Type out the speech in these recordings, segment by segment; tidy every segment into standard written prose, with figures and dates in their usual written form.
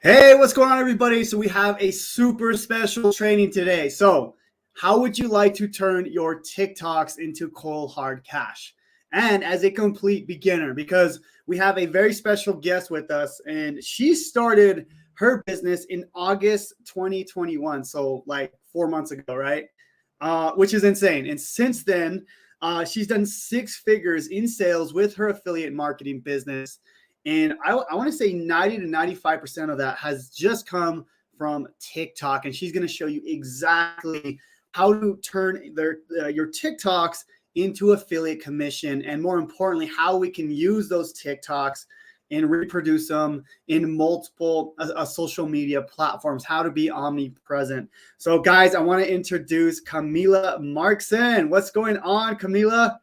Hey, what's going on, everybody? So we have a super special training today. So how would you like to turn your TikToks into cold hard cash? And as a complete beginner, because we have a very special guest with us, and she started her business in August 2021. So like 4 months ago, right? Which is insane. And since then, she's done six figures in sales with her affiliate marketing business. And I want to say 90 to 95% of that has just come from TikTok. And she's going to show you exactly how to turn your TikToks into affiliate commission. And more importantly, how we can use those TikToks and reproduce them in multiple social media platforms, how to be omnipresent. So guys, I want to introduce Camila Markson. What's going on, Camila?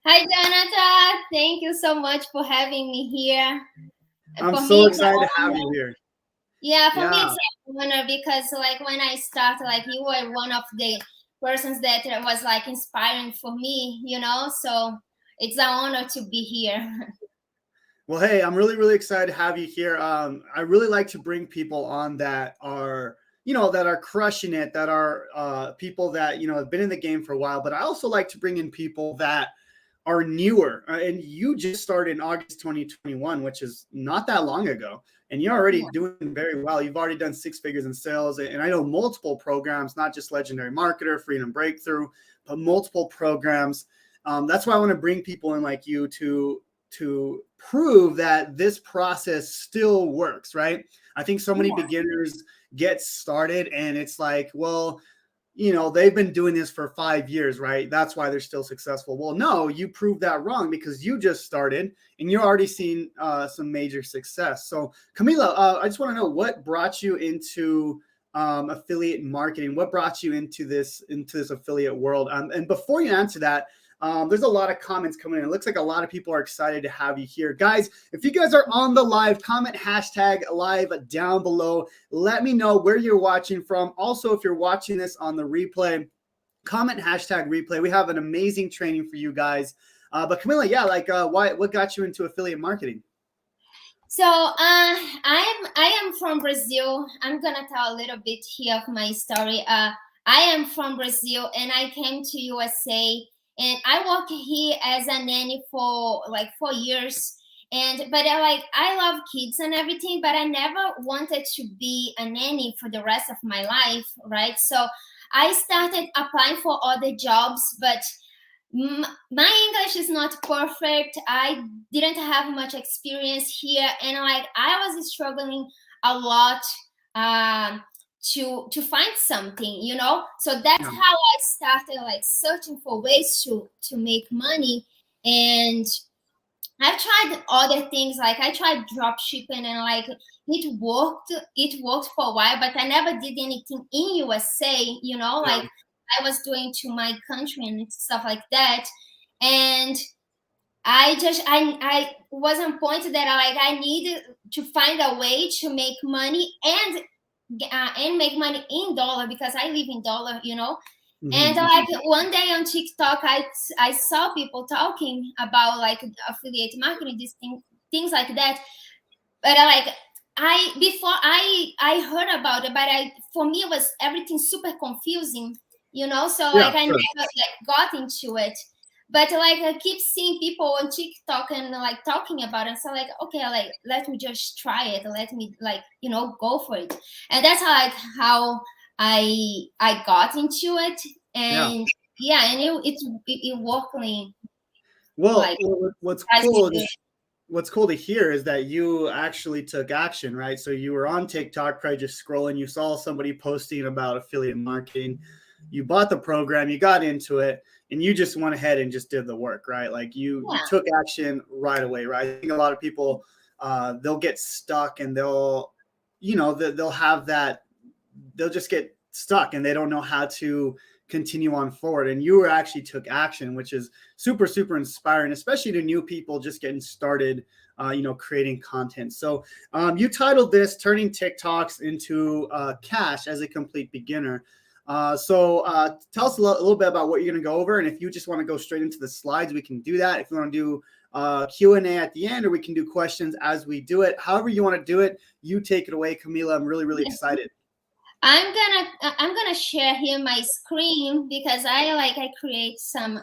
Hi, Jonathan. Thank you so much for having me here. I'm For so me, it's an excited to have you honor. here. Yeah, for me, Yeah. it's an honor because, like, when I started, like, you were one of the persons that was like inspiring for me. So it's an honor to be here. Well, hey, I'm really, really excited to have you here. I really like to bring people on that are, that are crushing it, that are people that, have been in the game for a while. But I also like to bring in people that are newer. And you just started in August 2021, which is not that long ago. And you're already Yeah. doing very well. You've already done six figures in sales. And I know multiple programs, not just Legendary Marketer, Freedom Breakthrough, but multiple programs. That's why I want to bring people in like you to prove that this process still works, right? I think so many Yeah. beginners get started and it's like, well, they've been doing this for 5 years, right? That's why they're still successful. Well, no, you proved that wrong because you just started and you're already seeing some major success. So, Camila, I just want to know what brought you into affiliate marketing. What brought you into this affiliate world? And before you answer that, there's a lot of comments coming in. It looks like a lot of people are excited to have you here. Guys, if you guys are on the live, comment hashtag live down below. Let me know where you're watching from. Also, if you're watching this on the replay, comment hashtag replay. We have an amazing training for you guys. But Camila, yeah, what got you into affiliate marketing? So I am from Brazil. I'm gonna tell a little bit here of my story. I am from Brazil and I came to USA and I work here as a nanny for like 4 years. And but I love kids and everything, but I never wanted to be a nanny for the rest of my life, right? So I started applying for other jobs, but my English is not perfect. I didn't have much experience here, and like I was struggling a lot um, to find something. So that's Yeah, how I started like searching for ways to make money, and I've tried other things. Like I tried drop shipping, and like it worked. It worked for a while, but I never did anything in USA. yeah, Like I was doing to my country and stuff like that. And I was on point that I needed to find a way to make money and make money in dollar because I live in dollar. And mm-hmm. like one day on TikTok, I saw people talking about like affiliate marketing, things like that. But I before I heard about it, but I for me it was everything super confusing. So Yeah, like I sure. never like got into it. But like I keep seeing people on TikTok and like talking about it. So like okay, like let me just try it. Let me go for it. And that's how I got into it. Yeah. And yeah, and it working Well, like what's surprisingly cool good. what's cool to hear is that you actually took action, right? So you were on TikTok, probably just scrolling. You saw somebody posting about affiliate marketing. You bought the program, you got into it, and you just went ahead and just did the work, right? Like you Yeah. took action right away, right? I think a lot of people they'll get stuck and they'll have that they'll just get stuck and they don't know how to continue on forward. And you actually took action, which is super, super inspiring, especially to new people just getting started, creating content. So you titled this Turning TikToks into Cash as a Complete Beginner. Tell us a little bit about what you're going to go over. And if you just want to go straight into the slides, we can do that. If you want to do Q&A at the end, or we can do questions as we do it. However you want to do it, you take it away, Camila. I'm really, really excited. I'm gonna share here my screen because I create some.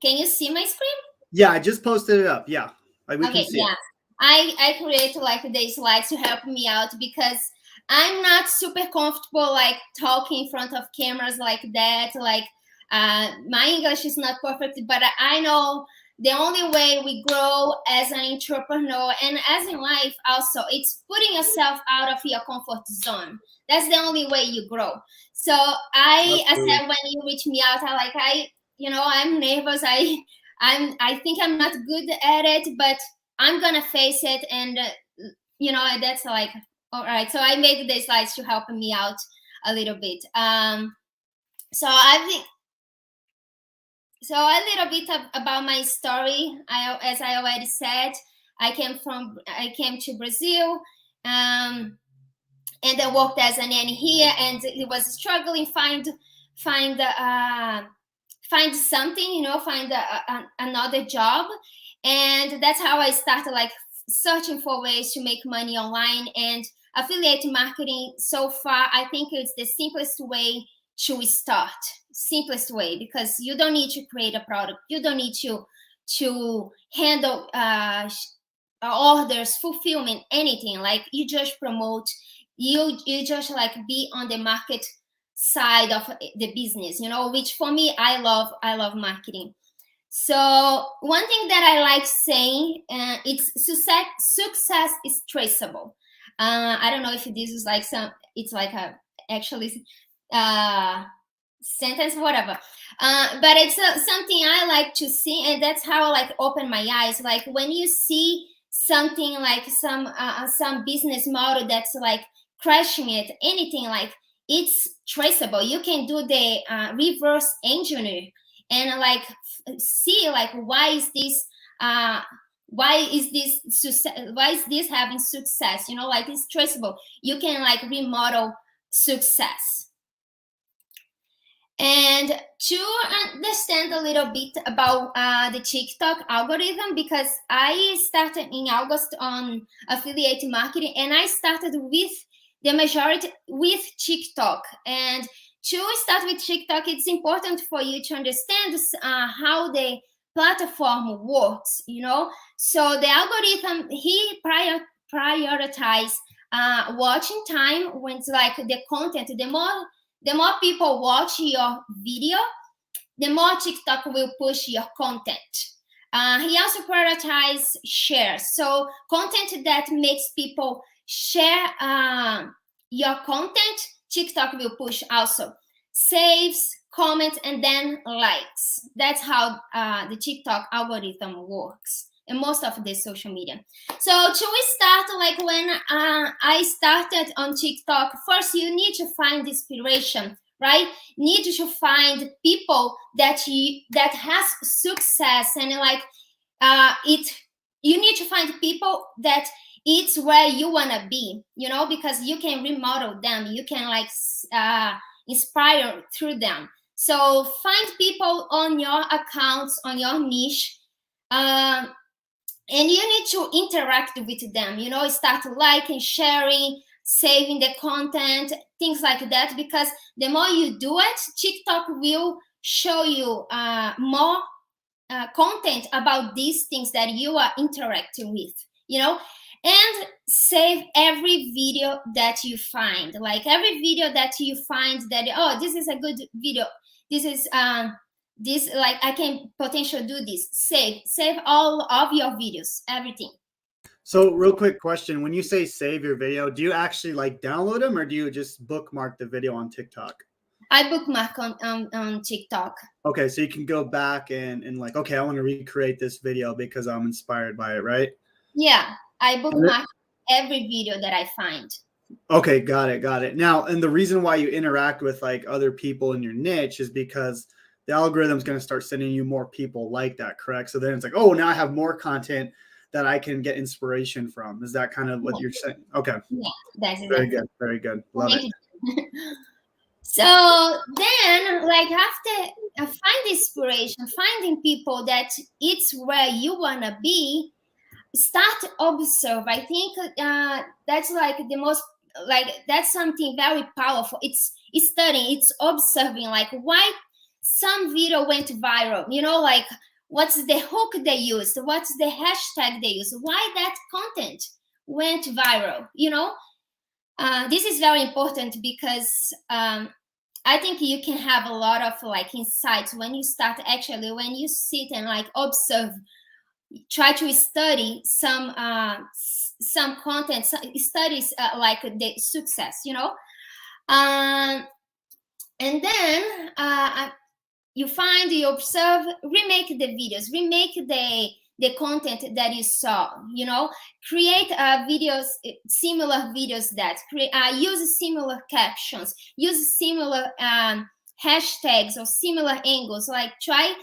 Can you see my screen? Yeah, I just posted it up. Yeah, we can see it. I create like the slides to help me out because I'm not super comfortable like talking in front of cameras like that. Like my English is not perfect, but I know the only way we grow as an entrepreneur and as in life also, it's putting yourself out of your comfort zone. That's the only way you grow. So I said when you reach me out, I'm nervous. I think I'm not good at it, but I'm gonna face it, and that's like all right. So I made the slides to help me out a little bit. So a little bit about my story. As I already said, I came to Brazil, and I worked as a nanny here, and it was struggling find something, find another job, and that's how I started like searching for ways to make money online. And affiliate marketing so far, I think it's the simplest way to start. Simplest way, because you don't need to create a product, you don't need to handle orders, fulfillment, anything. Like you just promote, you just like be on the market side of the business, which for me, I love marketing. So one thing that I like saying, it's success is traceable. I don't know if this is like it's like a actually sentence, whatever, but it's something I like to see, and that's how I like open my eyes. Like when you see something like some business model that's like crashing it, anything, like it's traceable. You can do the reverse engineer and like see like why is this having success, like it's traceable. You can like remodel success. And to understand a little bit about the TikTok algorithm, because I started in August on affiliate marketing, and I started with the majority with TikTok. And to start with TikTok, it's important for you to understand how the platform works, So the algorithm, he prioritize watching time when it's like the content. The more people watch your video, the more TikTok will push your content. He also prioritizes shares. So content that makes people share your content, TikTok will push also. Saves, comments, and then likes. That's how the TikTok algorithm works. And most of the social media. So to start, like when I started on TikTok, first you need to find inspiration, right? Need to find people that has success, and like you need to find people that it's where you wanna be, because you can remodel them, you can like inspire through them. So find people on your accounts, on your niche. And you need to interact with them, start liking, sharing, saving the content, things like that, because the more you do it, TikTok will show you more content about these things that you are interacting with, and save every video that you find. Like every video that you find that, oh, this is a good video, this is this, like I can potentially do this, save all of your videos, everything. So real quick question, when you say save your video, do you actually like download them, or do you just bookmark the video on TikTok? I bookmark on TikTok. Okay, so you can go back and like, okay, I want to recreate this video because I'm inspired by it, right? Yeah, I bookmark every video that I find. Okay, got it. Now, and the reason why you interact with like other people in your niche is because the algorithm's going to start sending you more people like that, correct? So then it's like, oh, now I have more content that I can get inspiration from. Is that kind of what you're saying? Okay. Yeah, that's very good. Love it. So then, like after find inspiration, finding people that it's where you wanna be, start to observe. I think that's like the most, like that's something very powerful. It's studying, it's observing, like why some video went viral, you know, like what's the hook they used, what's the hashtag they used, why that content went viral, you know. This is very important because I think you can have a lot of like insights when you start, actually when you sit and like observe, try to study some content, studies like the success, you know. And then you find, you observe, remake the videos, remake the content that you saw, you know, create videos, similar videos, that create, use similar captions, use similar hashtags or similar angles, like try,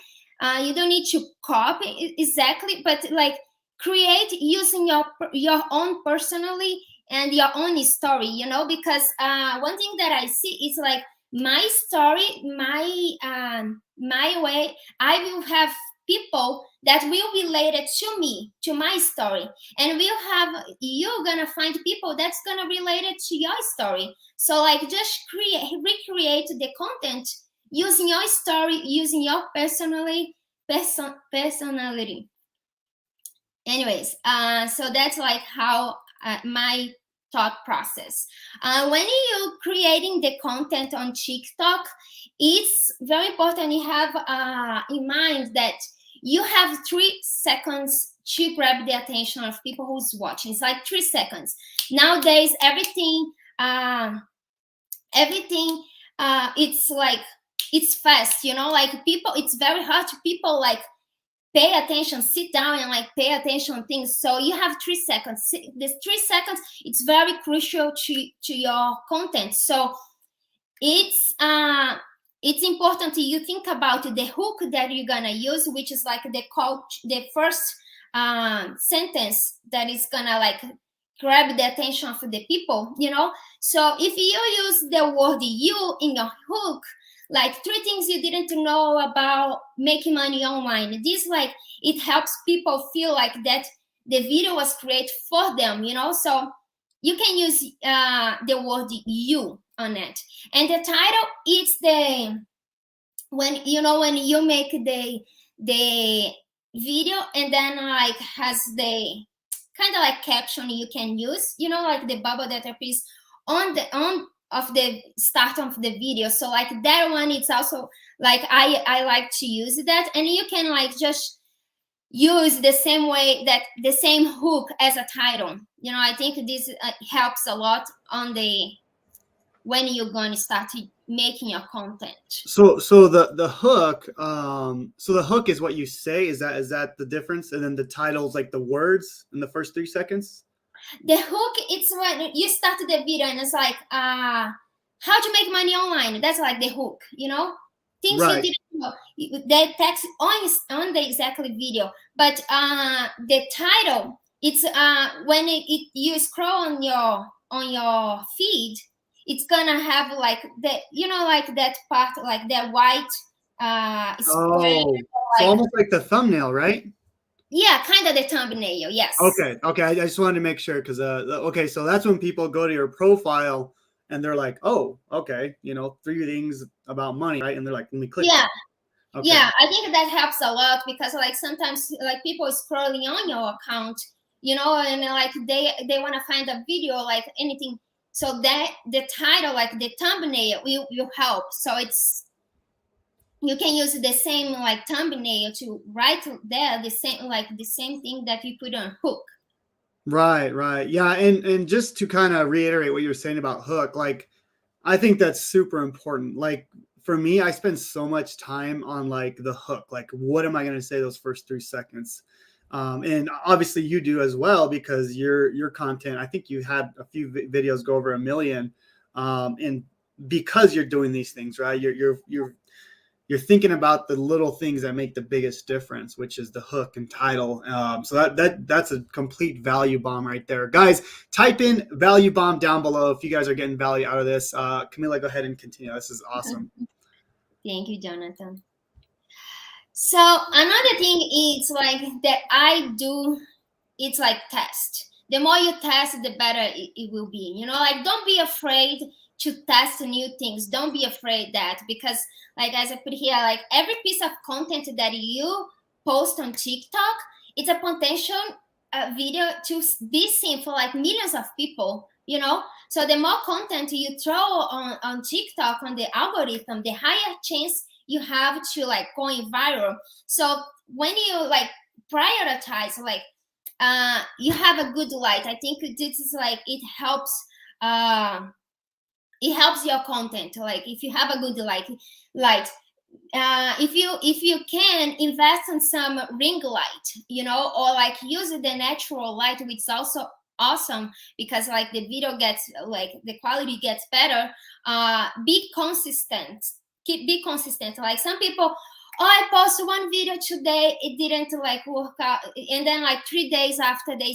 you don't need to copy exactly, but like create using your own personally and your own story, you know, because one thing that I see is like my story, my way, I will have people that will relate it to me, to my story, and we'll have, you're gonna find people that's gonna relate it to your story. So like just recreate the content using your story, using your personality. Anyways, so that's like how my thought process. When you're creating the content on TikTok, it's very important you have in mind that you have 3 seconds to grab the attention of people who's watching. It's like 3 seconds. Nowadays, everything, it's like, it's fast, you know, like people, it's very hard to people like pay attention, sit down and like pay attention on things. So you have 3 seconds. This 3 seconds, it's very crucial to your content. So it's important you think about the hook that you're gonna use, which is like the first sentence that is gonna like grab the attention of the people, you know. So if you use the word "you" in your hook, like 3 things you didn't know about making money online, this like it helps people feel like that the video was created for them, you know. So you can use the word "you" on it. And the title is the, when you know, when you make the video and then like has the kind of like caption you can use, you know, like the bubble that appears on of the start of the video. So like that one, it's also like I like to use that, and you can like just use the same way, that the same hook as a title, you know. I think this helps a lot on the, when you're going to start making your content. So the hook, so the hook is what you say, is that the difference? And then the title's like the words in the first 3 seconds? The hook, it's when you start the video and it's like how to make money online. That's like the hook, you know, things Right. you didn't know, the text on the exactly video. But the title, it's when you scroll on your feed, it's gonna have like the, you know, like that part, like the white square, Oh, so like, almost like the thumbnail, right? yeah, kind of the thumbnail. Yes. Okay. I just wanted to make sure, because okay, so that's when people go to your profile and they're like, oh, okay, you know, 3 things about money, right? And they're like, let me click. Yeah. Okay. Yeah, I think that helps a lot, because like sometimes like people scrolling on your account, you know, and like they want to find a video, like anything. So that the title, like the thumbnail, will help. So it's, you can use the same like thumbnail to write there the same thing that you put on hook. Right. Yeah, and just to kind of reiterate what you were saying about hook, like I think that's super important. Like for me, I spend so much time on like the hook. Like, what am I going to say those first 3 seconds? And obviously you do as well, because your content, I think you had a few videos go over 1 million, and because you're doing these things, right? You're you're thinking about the little things that make the biggest difference, which is the hook and title. So that's a complete value bomb right there. Guys, type in value bomb down below if you guys are getting value out of this. Camila, go ahead and continue. This is awesome. Thank you, Jonathan. So another thing is like that I do, it's like test. The more you test, the better it will be. You know, like don't be afraid to test new things. Don't be afraid that, because like as I put here, like every piece of content that you post on TikTok, it's a potential video to be seen for like millions of people, you know. So the more content you throw on TikTok, on the algorithm, the higher chance you have to like going viral. So when you like prioritize, like you have a good light, I think this is like it helps your content. Like if you have a good light, if you can invest in some ring light, you know, or like use the natural light, which is also awesome, because like the video gets, like the quality gets better. Be consistent, be consistent. Like some people, oh, I post one video today, it didn't like work out, and then like 3 days after they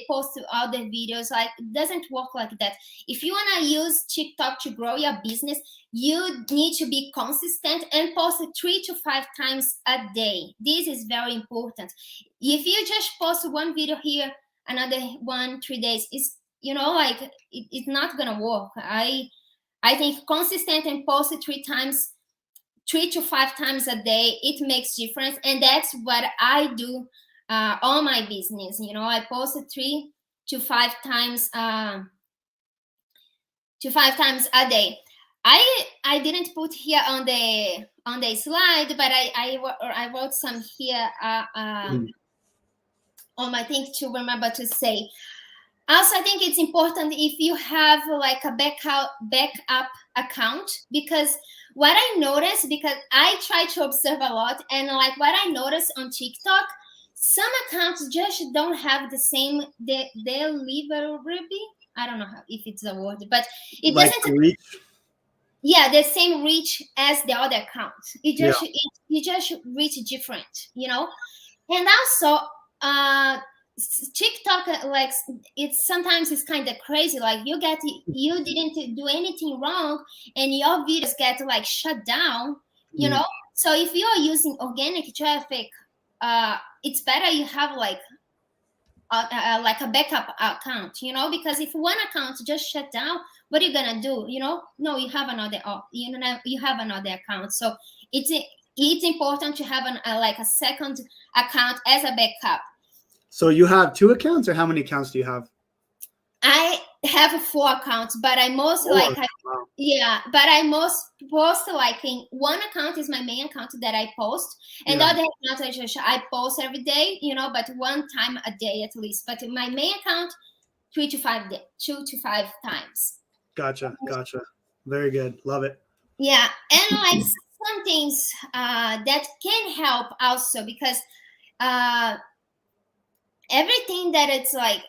post other videos. Like it doesn't work like that. If you want to use TikTok to grow your business, you need to be consistent and post 3 to 5 times a day. This is very important. If you just post one video here, another 1, 3 days, is, you know, like it's not gonna work. I think consistent and post 3 to 5 times a day, it makes difference. And that's what I do on my business. You know, I post 3 to 5 times a day. I didn't put here on the slide, but I wrote some here on my thing to remember to say. Also, I think it's important if you have like a backup account, because what I noticed, because I try to observe a lot, and like what I noticed on TikTok, some accounts just don't have the same deliverability. I don't know if it's a word, but it like doesn't reach. Yeah, the same reach as the other accounts. It just reach different, you know. And also TikTok, like it's sometimes it's kind of crazy. Like you didn't do anything wrong, and your videos get like shut down. You know, so if you are using organic traffic, it's better you have like a backup account. You know, because if one account just shut down, what are you gonna do? You know, no, you have another. You have another account. So it's important to have like a second account as a backup. So you have 2 accounts, or how many accounts do you have? I have 4 accounts, but I most but I most post like in one account is my main account that I post, and the other account I post every day, you know, but 1 time a day at least. But in my main account, 2 to 5 times. Gotcha. Very good. Love it. Yeah, and like some things that can help also, because everything that it's like,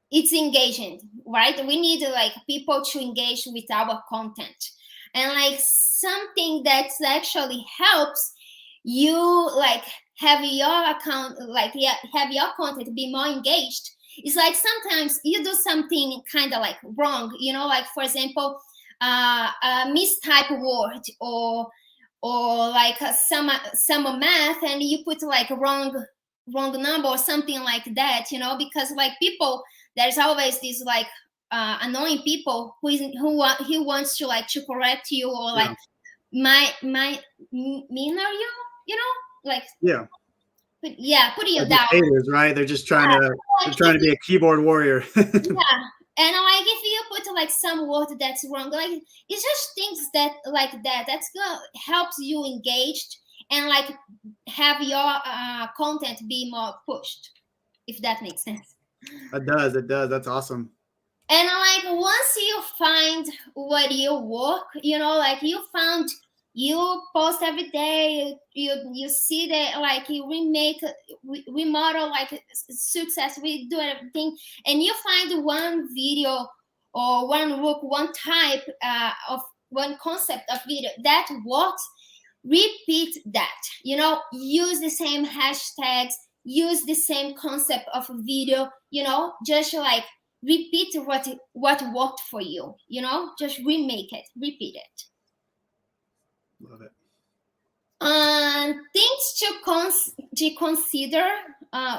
it's engaging, right? We need like people to engage with our content, and like something that actually helps you like have your account, like have your content be more engaged. It's like sometimes you do something kind of like wrong, you know, like for example, a mistype word, or like some math, and you put like wrong number or something like that, you know, because like people, there's always these like annoying people who wants to like to correct you, or like meaner you know, like put you down. Haters, right? They're just trying to be a keyboard warrior. And like if you put like some word that's wrong, like it's just things that like that's gonna helps you engaged and like have your content be more pushed, if that makes sense. It does. That's awesome. And like once you find what you work, you know, like you post every day, you see that like you remodel like success, we do everything, and you find one video or one type of one concept of video that works, repeat that, you know, use the same hashtags, use the same concept of video, you know, just like repeat what worked for you, you know, just remake it, repeat it. Love it. Things to consider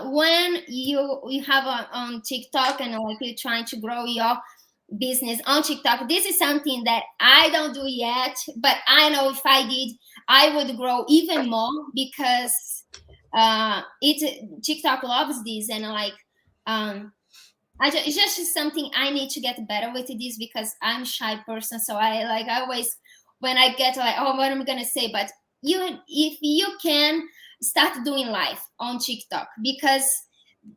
when you have on TikTok and like you're trying to grow your business on TikTok. This is something that I don't do yet, but I know if I did, I would grow even more because TikTok loves this, and like it's just something I need to get better with this because I'm a shy person. So I always, when I get like, oh, what am I gonna say? But if you can start doing live on TikTok, because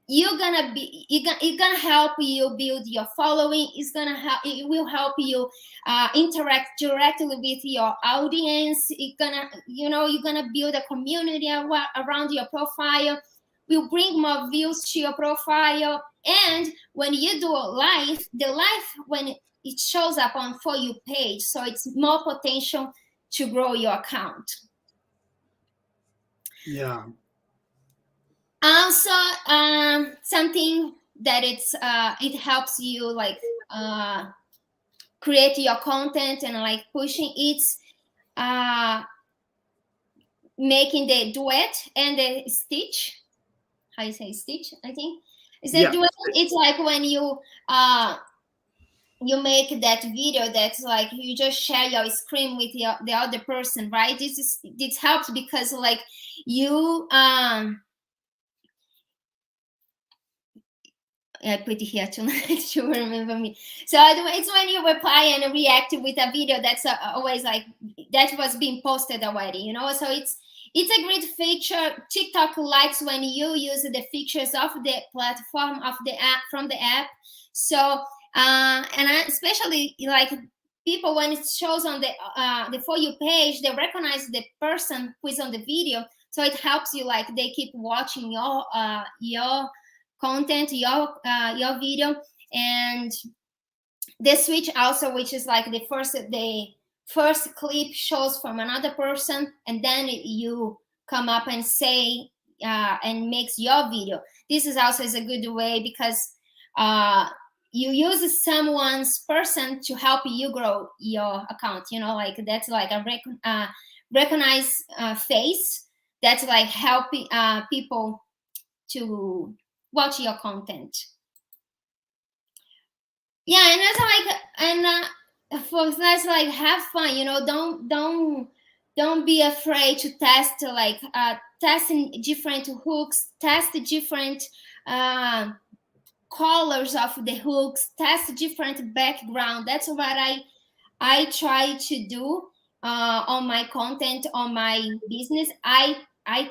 it's gonna help you build your following. It will help you interact directly with your audience. You're gonna build a community around your profile, will bring more views to your profile. And when you do the live, when it shows up on For You page, so it's more potential to grow your account. Yeah. Also, something that it helps you like create your content and like pushing it's making the duet and the stitch. How you say stitch? I think is that duet. It's like when you make that video that's like you just share your screen with the other person, right? This helps because like you I put it here to remember me. So it's when you reply and react with a video that's always like that was being posted already, you know. So it's a great feature. TikTok likes when you use the features of the platform of the app from the app. So and especially like people, when it shows on the For You page, they recognize the person who is on the video. So it helps you, like they keep watching your content, your video. And the switch also, which is like the first clip shows from another person, and then you come up and say and makes your video. This is also is a good way because you use someone's person to help you grow your account, you know, like that's like a recognized face that's like helping people to watch your content. Yeah, and that's like, and folks, that's like have fun, you know. Don't be afraid to test, like testing different hooks, test different colors of the hooks, test different background. That's what I try to do on my content, on my business. I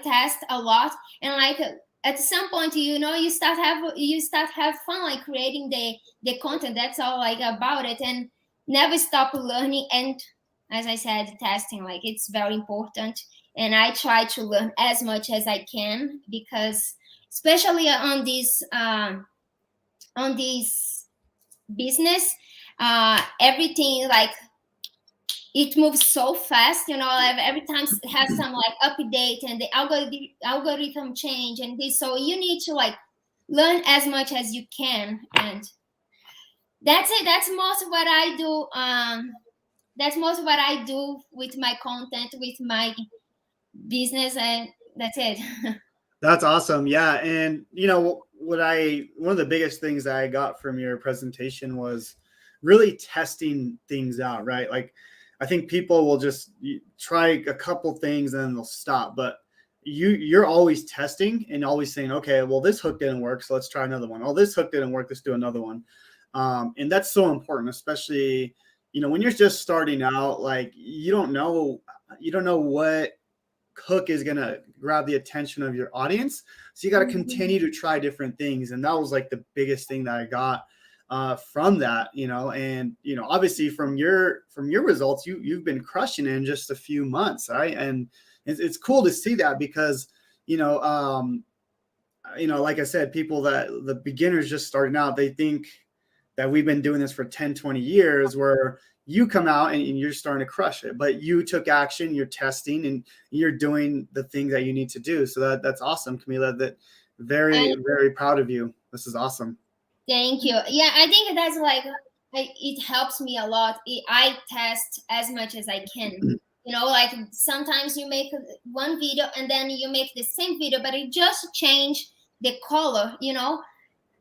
test a lot, and like at some point, you know, you start have fun like creating the content. That's all like about it, and never stop learning. And as I said, testing, like it's very important, and I try to learn as much as I can, because especially on this business, everything like it moves so fast, you know. Every time it has some like update, and the algorithm change and this, so you need to like learn as much as you can. And that's it. That's most of what I do. That's most of what I do with my content, with my business, and that's it. That's awesome. Yeah. And you know, one of the biggest things that I got from your presentation was really testing things out, right? Like I think people will just try a couple things and then they'll stop, but you're always testing and always saying, okay, well, this hook didn't work, so let's try another one. Oh, this hook didn't work, let's do another one. And that's so important, especially, you know, when you're just starting out, like you don't know what hook is going to grab the attention of your audience. So you got to continue to try different things. And that was like the biggest thing that I got from that, you know. And, you know, obviously from your results, you've been crushing it in just a few months. Right. And it's cool to see that because, you know, like I said, people that the beginners just starting out, they think that we've been doing this for 10, 20 years, where you come out and you're starting to crush it, but you took action, you're testing, and you're doing the things that you need to do. So that's awesome, Camila. That very, very proud of you. This is awesome. Thank you. Yeah, I think that's like it helps me a lot. I test as much as I can. You know, like sometimes you make one video and then you make the same video, but it just change the color, you know,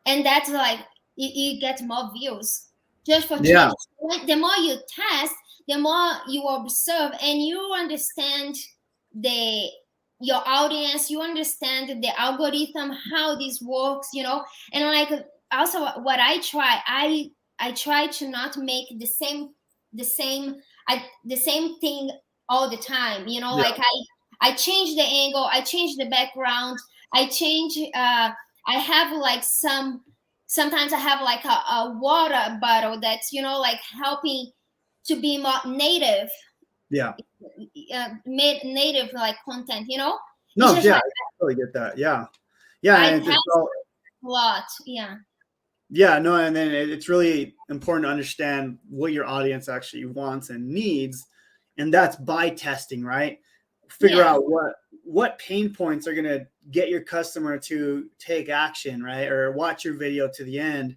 and that's like you get more views just for change. The more you test, the more you observe, and you understand your audience, you understand the algorithm, how this works, you know. And like also what I try to not make the same thing all the time, you know. Like I change the angle, I change the background, I change I have like sometimes I have like a water bottle that's, you know, like helping to be more native. Native like content, you know. No, like, I totally get that. And it's a lot. No, and then it's really important to understand what your audience actually wants and needs, and that's by testing, right? Figure out what pain points are going to get your customer to take action, right? Or watch your video to the end,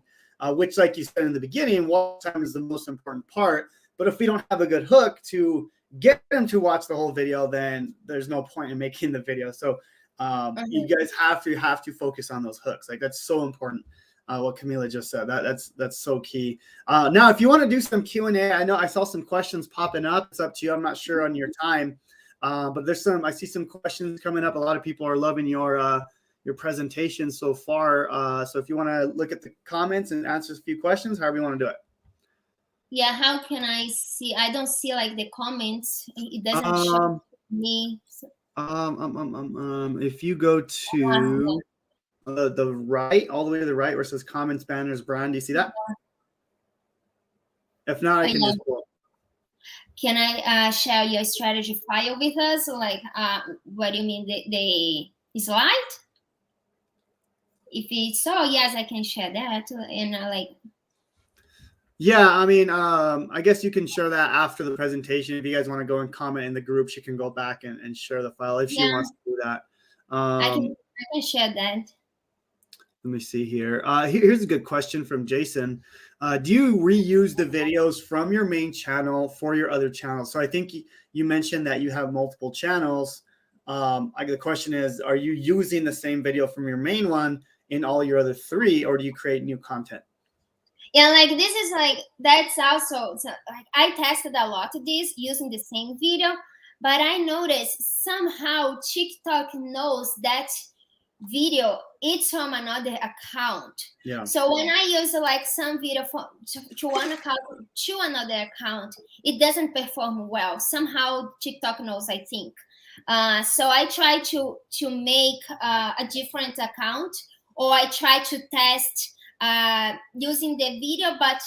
which, like you said in the beginning, watch time is the most important part. But if we don't have a good hook to get them to watch the whole video, then there's no point in making the video. So you guys have to focus on those hooks. Like that's so important. What Camila just said, that's so key. Now, if you want to do some Q&A, I know I saw some questions popping up. It's up to you. I'm not sure on your time, but I see some questions coming up. A lot of people are loving your presentation so far. So if you want to look at the comments and answer a few questions, however you want to do it. Yeah, how can I see? I don't see like the comments. It doesn't show me. If you go to the right, all the way to the right, where it says comments, banners, brand, do you see that? If not, I can just pull. Can I share your strategy file with us? Like, what do you mean? The slide? If it's so, yes, I can share that. And like. Yeah, I mean, I guess you can share that after the presentation. If you guys want to go and comment in the group, she can go back and share the file if she wants to do that. I can share that. Let me see here. Here's a good question from Jason. Do you reuse the videos from your main channel for your other channels? So I think you mentioned that you have multiple channels. The question is, are you using the same video from your main one in all your other 3, or do you create new content? Yeah, like this is like, that's also, so like I tested a lot of this using the same video, but I noticed somehow TikTok knows that video it's from another account. So when I use like some video to one account to another account, it doesn't perform well. Somehow TikTok knows, I think. So I try to make a different account, or I try to test using the video, but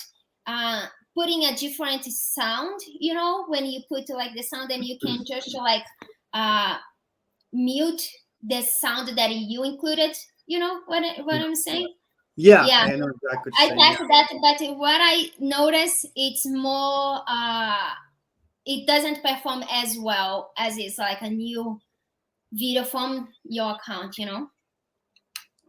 putting a different sound, you know, when you put like the sound, and you can just like mute the sound that you included, you know what I'm saying? I know exactly I tested that, but what I noticed, it's more it doesn't perform as well as it's like a new video from your account, you know.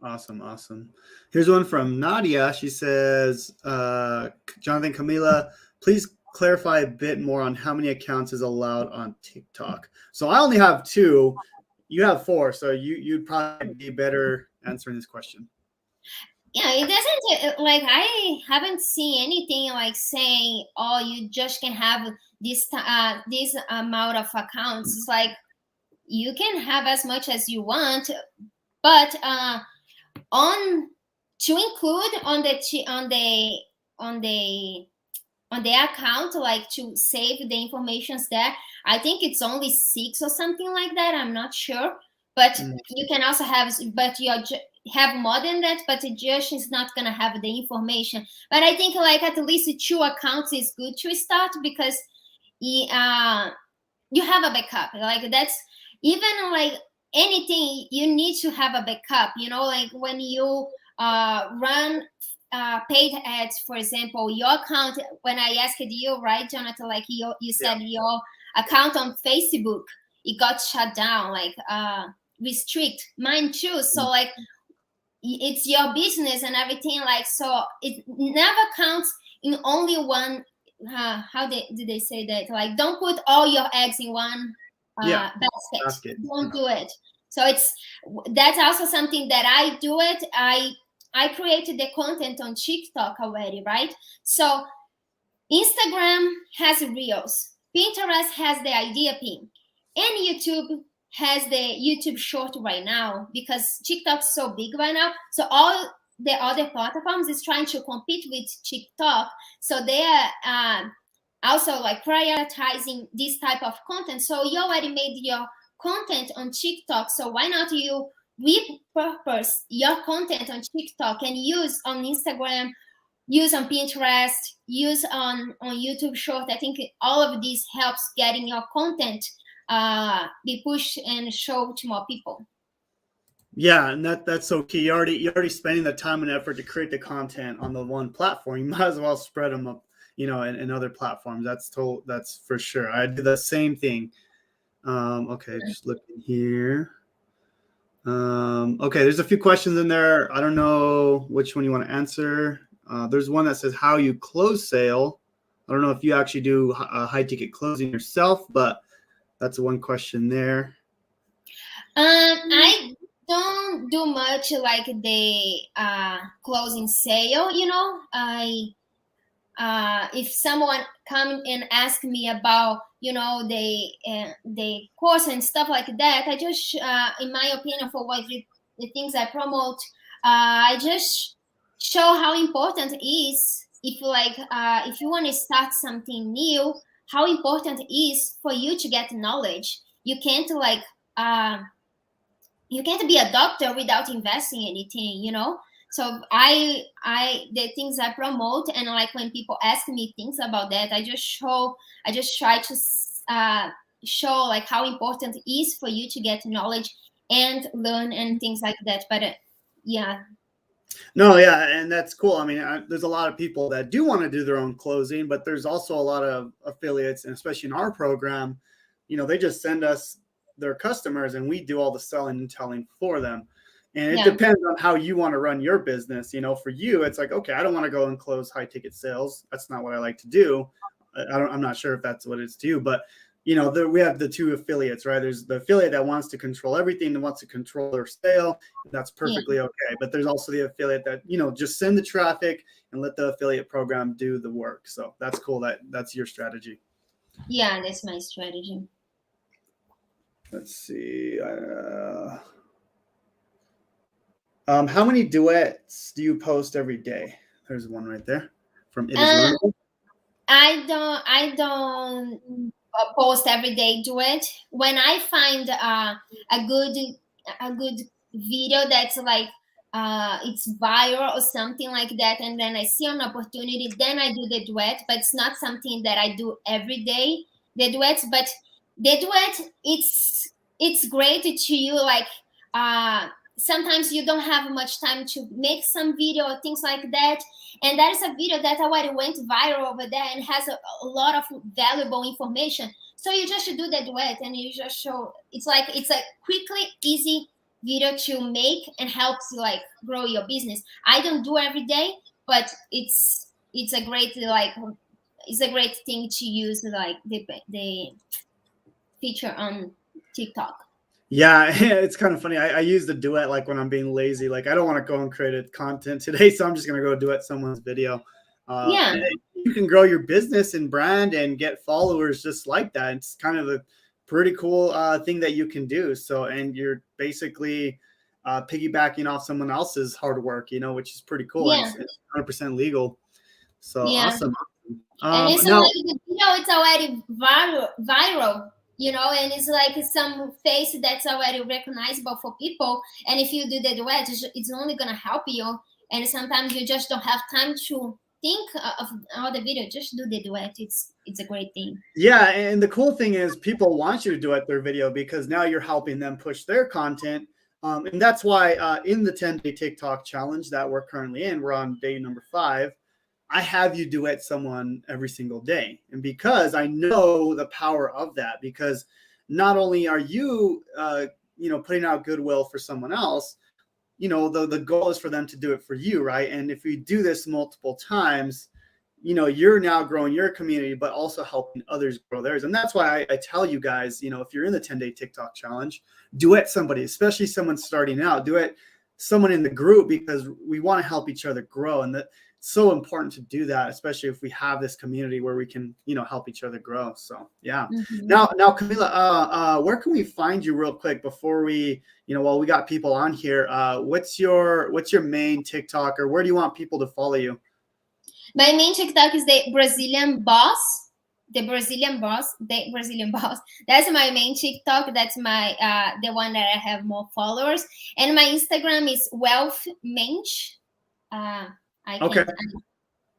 Awesome. Here's one from Nadia. She says, Jonathan, Camila, please clarify a bit more on how many accounts is allowed on TikTok. So I only have 2. You have 4, so you'd probably be better answering this question. Yeah, it doesn't, like, I haven't seen anything like saying, oh, you just can have this amount of accounts. It's like you can have as much as you want, but to include on the account, like to save the informations there, I think it's only 6 or something like that. I'm not sure, but you can also have, but you have more than that, but it just is not gonna have the information. But I think like at least 2 accounts is good to start, because you have a backup. Like that's, even like anything, you need to have a backup, you know, like when you run paid ads, for example, your account, when I asked you, right, Jonathan, like you said your account on Facebook, it got shut down, like restrict mine too. So like it's your business and everything, like, so it never counts in only one. How do they say that? Like, don't put all your eggs in one basket. Don't do it. So that's also something that I do it. I created the content on TikTok already, right? So Instagram has Reels, Pinterest has the idea pin, and YouTube has the YouTube short right now, because TikTok's so big right now. So all the other platforms is trying to compete with TikTok. So they are also like prioritizing this type of content. So you already made your content on TikTok. So why not you repurpose your content on TikTok and use on Instagram, use on Pinterest, use on YouTube Short? I think all of this helps getting your content be pushed and show to more people. Yeah, and that's so key. You're already spending the time and effort to create the content on the one platform. You might as well spread them up, in other platforms. That's for sure. I do the same thing. Okay, just looking here. Okay, there's a few questions in there. I don't know which one you want to answer. There's one that says how you close sale. I don't know if you actually do high ticket closing yourself, but that's one question there. I don't do much like the closing sale. If someone come and ask me about the course and stuff like that, I just in my opinion, for what the things I promote, I just show how important it is, if you want to start something new, how important it is for you to get knowledge. You can't be a doctor without investing anything. So I the things I promote, and like when people ask me things about that, I just try to show like how important it is for you to get knowledge and learn and things like that. But yeah. No, yeah, and that's cool. I mean, there's a lot of people that do want to do their own closing, but there's also a lot of affiliates, and especially in our program, they just send us their customers and we do all the selling and telling for them. And it depends on how you want to run your business. For you, it's like, okay, I don't want to go and close high ticket sales. That's not what I like to do. I'm not sure if that's what it's to you, but we have the two affiliates, right? There's the affiliate that wants to control everything, that wants to control their sale. That's perfectly okay. But there's also the affiliate that, just send the traffic and let the affiliate program do the work. So that's cool. That's your strategy. Yeah, that's my strategy. Let's see. How many duets do you post every day? There's one right there from It Is Learnable. I don't post every day duet. When I find a good video that's like it's viral or something like that, and then I see an opportunity, then I do the duet. But it's not something that I do every day, the duets. But the duet, it's great to you, like sometimes you don't have much time to make some video or things like that, and that is a video that already went viral over there and has a lot of valuable information. So you just do the duet and you just show. It's a quickly easy video to make and helps you like grow your business. I don't do every day, but it's a great thing to use, like the feature on TikTok. Yeah, it's kind of funny. I use the duet like when I'm being lazy. Like I don't want to go and create a content today, so I'm just gonna go duet someone's video. You can grow your business and brand and get followers just like that. It's kind of a pretty cool thing that you can do. So, and you're basically piggybacking off someone else's hard work, which is pretty cool. Yeah. It's 100% legal. So awesome. And it's like the video, it's already viral. And it's like some face that's already recognizable for people. And if you do the duet, it's only gonna help you. And sometimes you just don't have time to think of all the video. Just do the duet. It's a great thing. Yeah, and the cool thing is people want you to duet their video because now you're helping them push their content. And that's why in the 10-day TikTok challenge that we're currently in, we're on day number 5. I have you duet someone every single day. And because I know the power of that, because not only are you, putting out goodwill for someone else, the goal is for them to do it for you, right? And if we do this multiple times, you're now growing your community, but also helping others grow theirs. And that's why I tell you guys, if you're in the 10-day TikTok challenge, duet somebody, especially someone starting out, duet someone in the group, because we want to help each other grow. And it's so important to do that, especially if we have this community where we can, help each other grow. So yeah. Mhm. Now, Camila, where can we find you real quick before we, while we got people on here, what's your main TikTok, or where do you want people to follow you? My main TikTok is the Brazilian boss. The Brazilian boss. That's my main TikTok. That's my the one that I have more followers. And my Instagram is Wealth Mensch. Okay.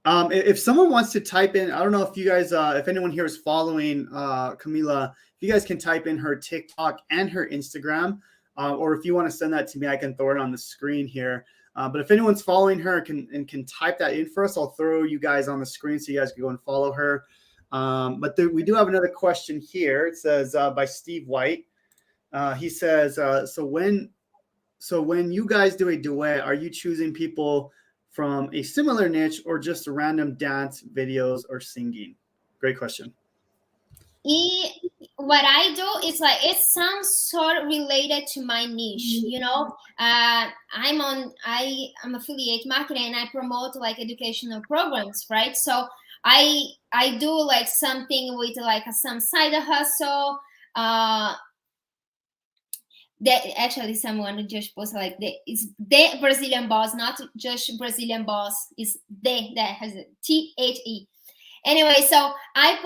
If someone wants to type in, I don't know if you guys, if anyone here is following Camila, if you guys can type in her TikTok and her Instagram, or if you want to send that to me, I can throw it on the screen here. But if anyone's following her can type that in for us, I'll throw you guys on the screen so you guys can go and follow her. But we do have another question here. It says by Steve White. He says, so when you guys do a duet, are you choosing people from a similar niche or just random dance videos or singing? Great question. What I do is like it's some sort of related to my niche, I'm affiliate marketing and I promote like educational programs, right? So I do like something with like some side hustle. That actually someone just posted like it's the Brazilian boss, not just Brazilian boss, is the that has a THE. Anyway, so I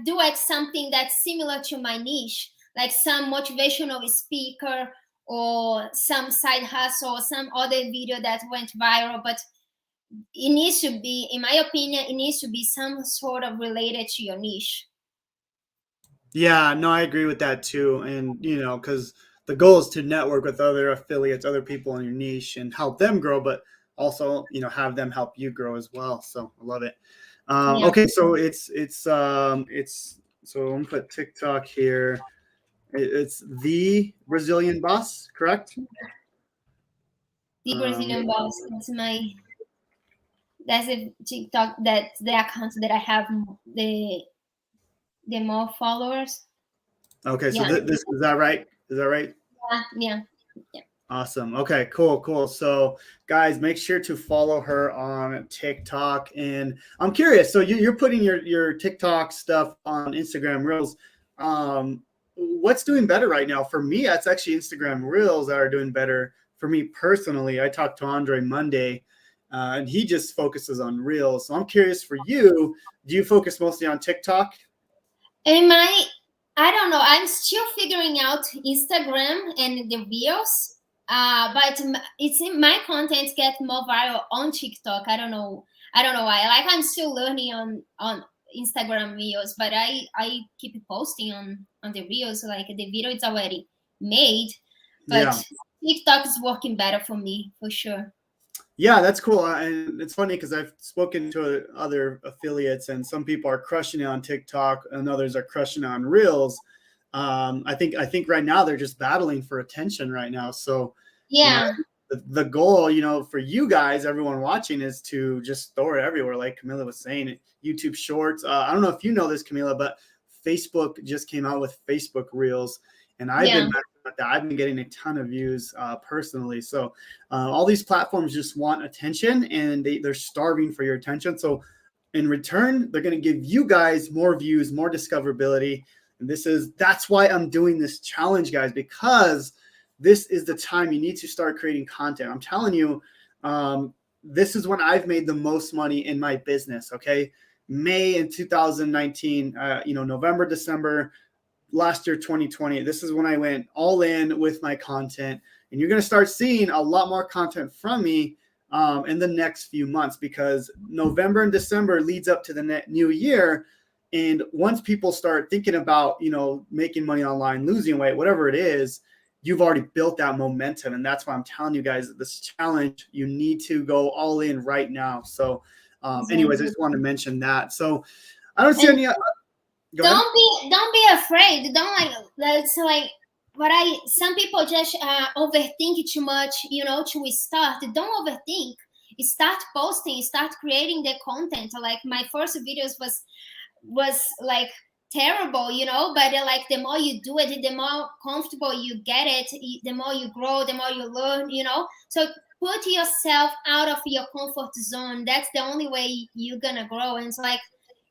do like something that's similar to my niche, like some motivational speaker or some side hustle or some other video that went viral. But it needs to be, in my opinion, it needs to be some sort of related to your niche. Yeah, no, I agree with that too. And, because the goal is to network with other affiliates, other people in your niche and help them grow, but also, have them help you grow as well. So I love it. Yeah. Okay. So so I'm gonna put TikTok here. It's the Brazilian boss, correct? The Brazilian boss. That's a TikTok. That's the account that I have the more followers. Okay. So this is that right? Is that right? Yeah. Awesome. Okay, cool. So guys, make sure to follow her on TikTok. And I'm curious, so you're putting your TikTok stuff on Instagram Reels. What's doing better right now? For me, that's actually Instagram Reels that are doing better for me personally. I talked to Andre Monday, and he just focuses on Reels. So I'm curious for you, do you focus mostly on TikTok? I don't know. I'm still figuring out Instagram and the Reels. But it's in my content get more viral on TikTok. I don't know why. Like I'm still learning on Instagram Reels, but I keep posting on the Reels. Like the video is already made, but TikTok is working better for me for sure. Yeah, that's cool. And it's funny because I've spoken to other affiliates, and some people are crushing it on TikTok, and others are crushing it on Reels. I think right now they're just battling for attention right now. So yeah, the goal, for you guys, everyone watching, is to just throw it everywhere. Like Camila was saying, YouTube Shorts. I don't know if you know this, Camila, but Facebook just came out with Facebook Reels, and I've been getting a ton of views personally. So all these platforms just want attention, and they're starving for your attention. So in return, they're going to give you guys more views, more discoverability. And that's why I'm doing this challenge, guys, because this is the time you need to start creating content. I'm telling you, this is when I've made the most money in my business. Okay. May in 2019, November, December, last year, 2020, this is when I went all in with my content. And you're going to start seeing a lot more content from me in the next few months, because November and December leads up to the new year. And once people start thinking about, you know, making money online, losing weight, whatever it is, you've already built that momentum. And that's why I'm telling you guys this challenge, you need to go all in right now. So anyways, I just wanted to mention that. So I don't see And any. Go ahead. don't be afraid. Don't like that's like what I some people just overthink too much, you know, to start. Don't overthink. Start posting, start creating the content. Like my first videos was like terrible, you know, but like the more you do it, the more comfortable you get it, the more you grow, the more you learn, you know. So put yourself out of your comfort zone. That's the only way you're gonna grow. And it's like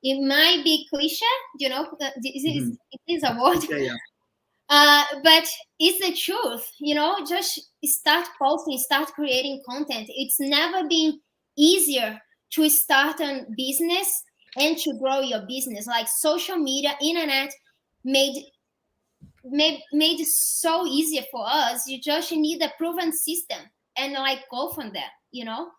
it might be cliche, you know, it is a word. Yeah. But it's the truth, you know. Just start posting, start creating content. It's never been easier to start a business and to grow your business. Like social media, internet made it so easier for us. You just need a proven system and like go from there, you know.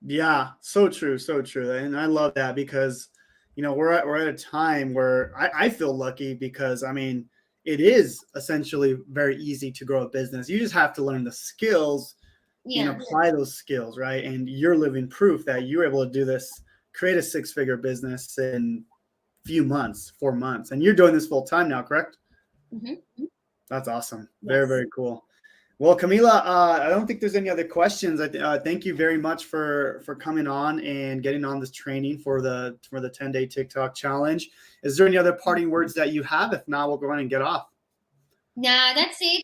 Yeah, so true, so true. And I love that because, you know, we're at a time where I feel lucky because, I mean, it is essentially very easy to grow a business. You just have to learn the skills and apply those skills, right? And you're living proof that you're able to do this, create a 6-figure business in a few months, 4 months. And you're doing this full time now, correct? That's awesome. Very, very cool. Well, Camila, I don't think there's any other questions. Thank you very much for coming on and getting on this training for the 10-day TikTok challenge. Is there any other parting words that you have? If not, we'll go ahead and get off. No, that's it.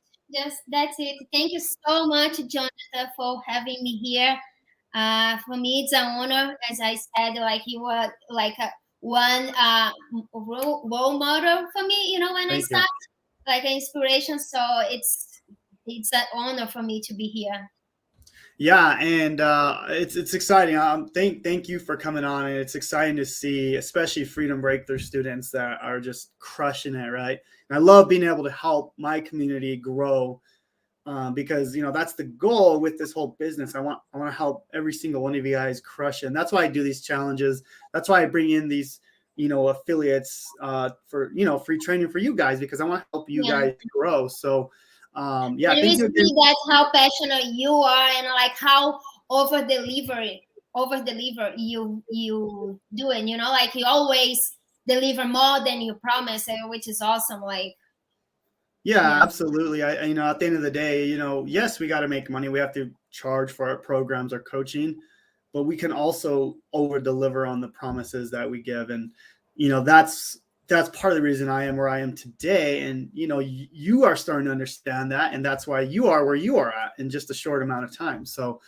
That's it. Thank you so much, Jonathan, for having me here. For me, it's an honor. As I said, like you were like one role model for me. You know, when I started, like an inspiration. So it's an honor for me to be here. Yeah, and it's exciting. Thank you for coming on, and it's exciting to see, especially Freedom Breakthrough students that are just crushing it, right? And I love being able to help my community grow because, you know, that's the goal with this whole business. I want to help every single one of you guys crush it, and that's why I do these challenges. That's why I bring in these, you know, affiliates for, you know, free training for you guys because I want to help you guys grow. So. Yeah, thank you again. That's how passionate you are and like how over deliver you do it, you know, like you always deliver more than you promise, which is awesome. Like yeah, absolutely. I you know, at the end of the day, you know, yes, we got to make money. We have to charge for our programs, our coaching, but we can also over deliver on the promises that we give. And, you know, that's part of the reason I am where I am today. And, you know, you are starting to understand that. And that's why you are where you are at in just a short amount of time. So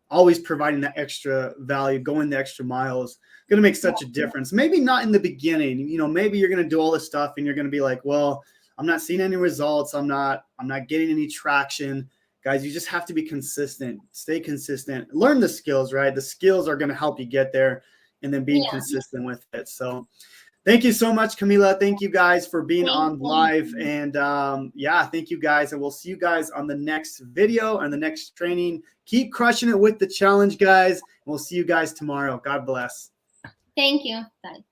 always providing that extra value, going the extra mile is going to make such a difference. Maybe not in the beginning, you know, maybe you're going to do all this stuff and you're going to be like, well, I'm not seeing any results. I'm not getting any traction. Guys, you just have to be consistent, stay consistent, learn the skills, right? The skills are going to help you get there and then being consistent with it. So thank you so much, Camila. Thank you guys for being on live. And yeah, thank you guys. And we'll see you guys on the next video and the next training. Keep crushing it with the challenge, guys. And we'll see you guys tomorrow. God bless. Thank you. Bye.